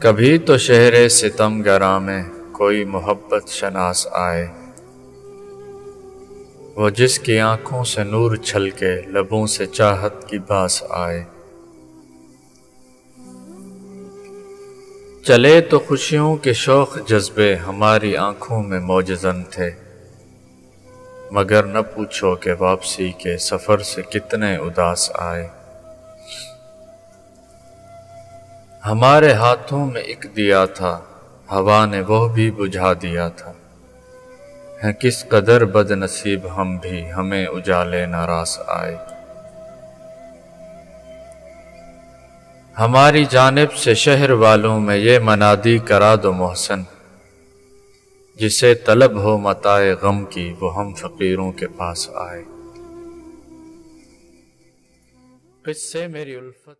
कभी तो शहरे सितमगरा में कोई मोहब्बत शनास आए, वो जिसकी आंखों से नूर छलके लबों से चाहत की बास आए। चले तो खुशियों के शौक जज्बे हमारी आंखों में मौजज़न थे, मगर न पूछो कि वापसी के सफ़र से कितने उदास आए। हमारे हाथों में एक दिया था, हवा ने वो भी बुझा दिया था, हैं किस कदर बदनसीब हम भी हमें उजाले नारास आए। हमारी जानिब से शहर वालों में ये मनादी करा दो मोहसन, जिसे तलब हो मताए गम की वो हम फ़कीरों के पास आए। किस्से मेरी उल्फत